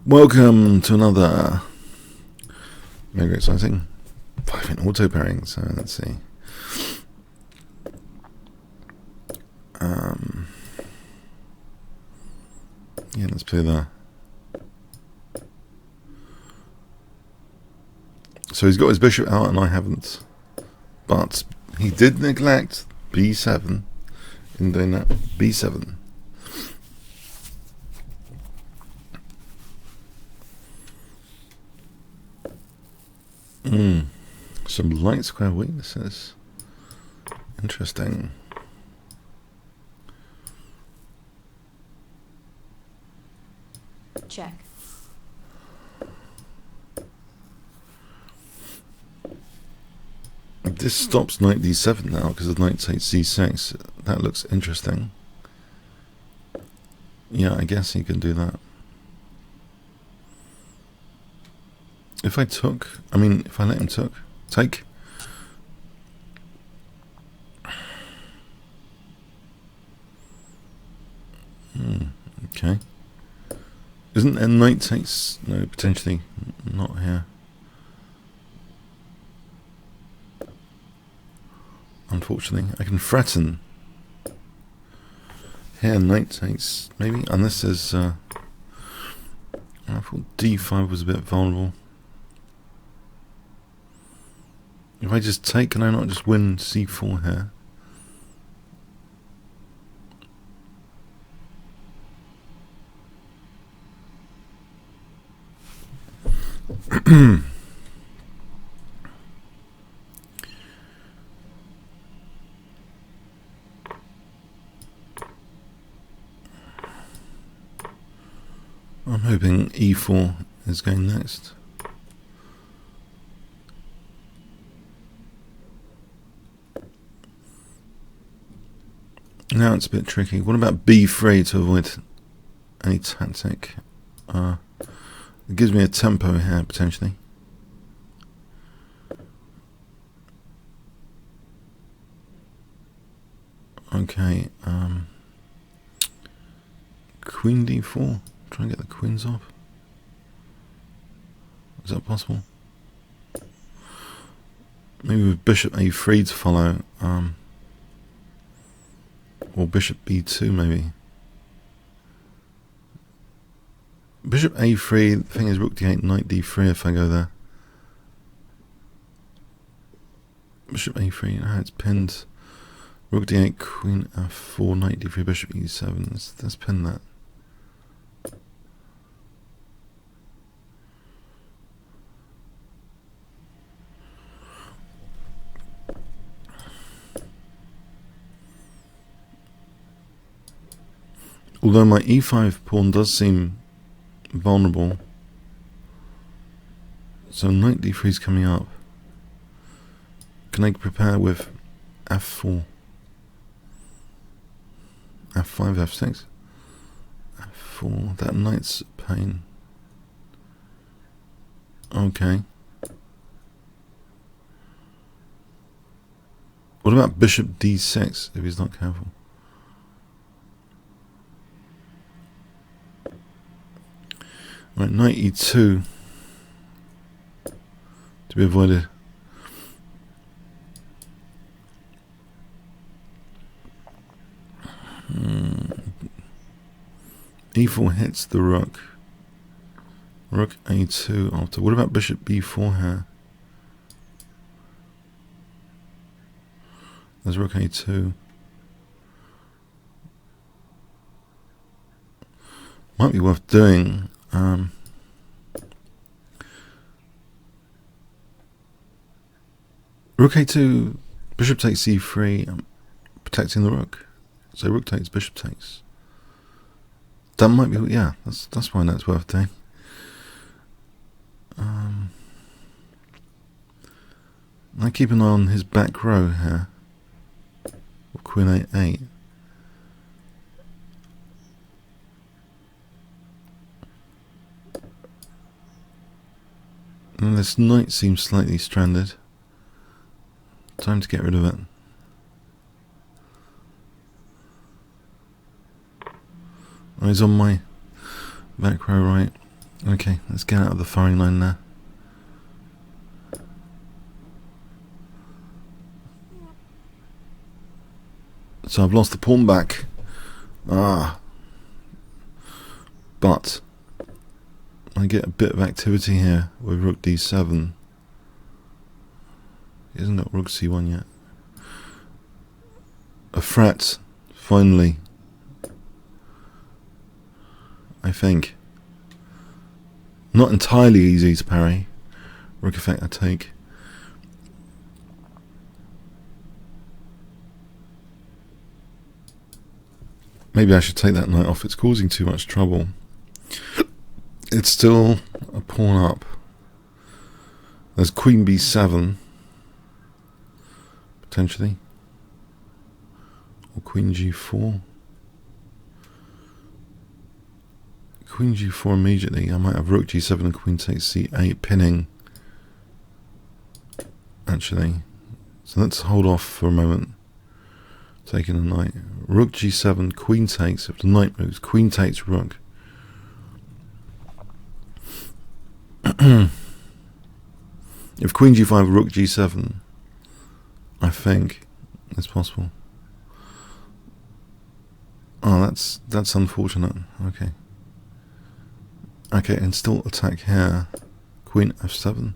Welcome to another mega exciting 5-minute auto pairing. So let's see. Yeah, let's play the. So he's got his bishop out and I haven't, but he did neglect B7 in doing that. B7. Some light square weaknesses. Interesting. Check. This stops knight d7 now because of knight takes c6. That looks interesting. Yeah, I guess he can do that. If I took, I mean, if I let him take. Okay. Isn't a knight takes, no, potentially not here. Unfortunately, I can threaten. Here, knight takes, maybe, unless there's, I thought d5 was a bit vulnerable. If I just take, can I not just win c4 here? I'm hoping e4 is going next. Now it's a bit tricky. What about b3 to avoid any tactic? It gives me a tempo here potentially. Okay, queen d4. Try and get the queens off. Is that possible? Maybe with bishop a3 to follow, or bishop b2 maybe. Bishop a3, the thing is rook d8, knight d3 if I go there. Bishop a3, it's pinned. Rook d8, queen f4, knight d3, bishop e7. Let's pin that. Although my e5 pawn does seem vulnerable, so knight d3 is coming up. Can I prepare with f4, f5, f6, f4? That knight's a pain. Okay. What about bishop d6 if he's not careful? Right, knight e2 to be avoided. E4 hits the rook. Rook a2 after. What about bishop b4 here? There's rook a2. Might be worth doing. Rook a2, bishop takes c3, protecting the rook. So rook takes, bishop takes. That might be, yeah, that's why that's worth doing. I keep an eye on his back row here. Queen a8. And this knight seems slightly stranded. Time to get rid of it. Oh, he's on my back row right. Okay, let's get out of the firing line there. So I've lost the pawn back. But I get a bit of activity here with rook d7. He hasn't got rook c1 yet. A threat, finally. I think. Not entirely easy to parry. Rook effect I take. Maybe I should take that knight off. It's causing too much trouble. It's still a pawn up. There's queen b7. Potentially. Or queen g4. Queen g4 immediately. I might have rook g7 and queen takes c8 pinning. Actually. So let's hold off for a moment. Taking a knight. Rook g7, queen takes. If the knight moves, queen takes rook. If queen g5, rook g7, I think it's possible. Oh, that's unfortunate. Okay. Okay, and still attack here. Queen f7.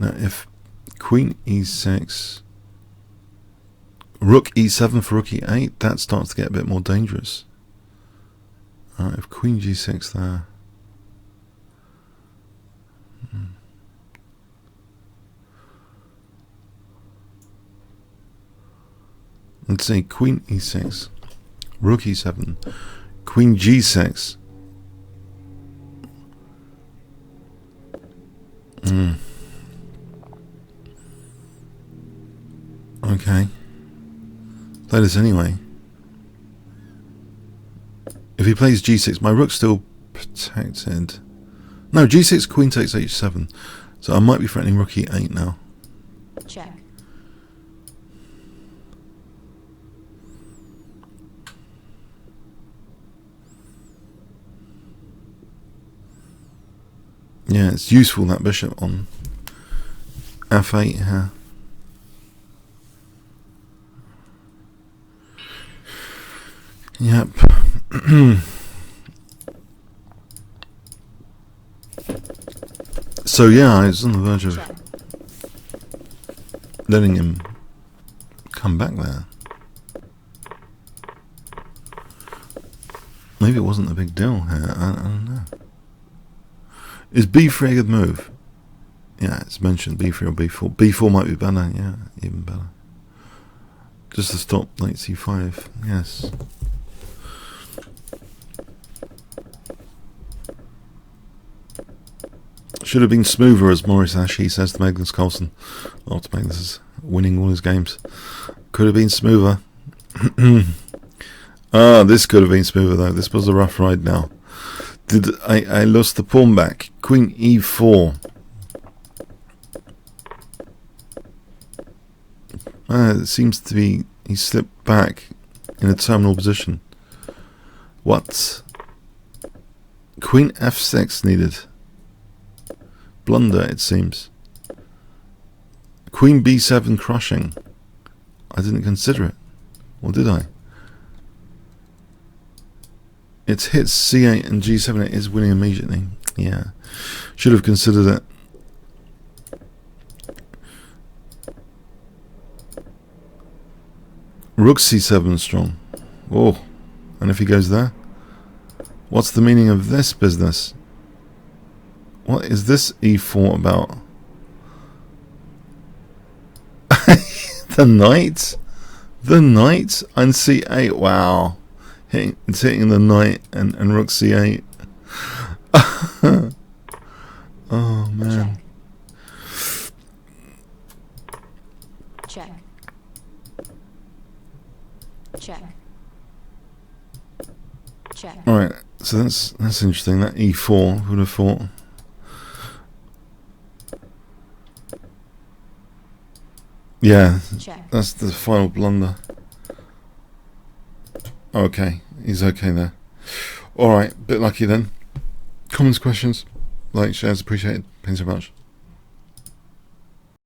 Now, if queen e6, rook e7 for rook e8, that starts to get a bit more dangerous. If queen g6 there. Let's say queen e6, rook e7, queen g6. Okay. Play this anyway. If he plays g6, my rook's still protected. No, g6, queen takes h7. So I might be threatening rook e8 now. Check. Yeah, it's useful, that bishop on f8 here. Yep. So yeah, I was on the verge of letting him come back there. Maybe it wasn't a big deal here. I don't know. Is b3 a good move? Yeah, it's mentioned b3 or b4. b4 might be better. Yeah, even better. Just to stop knight c5. Yes. Should have been smoother, as Maurice Ashley says to Magnus Carlsen after Magnus is winning all his games. Could have been smoother. This could have been smoother though. This was a rough ride now. I lost the pawn back. Queen e4. It seems to be he slipped back in a terminal position. What? Queen f6 needed. Blunder, it seems. Queen b7 crushing. I didn't consider it. Or did I? It hits c8 and g7. It is winning immediately. Yeah. Should have considered it. Rook c7 strong. Oh. And if he goes there? What's the meaning of this business? What is this e4 about? The knight? The knight and c8. Wow. It's hitting the knight and rook c8. Oh man. Check. Check. Check. Alright, so that's interesting. That e4, who would have thought? Yeah, Check. that's the final blunder. Okay, he's okay there. Alright, bit lucky then. Comments, questions, like, shares, appreciated. Thanks so much.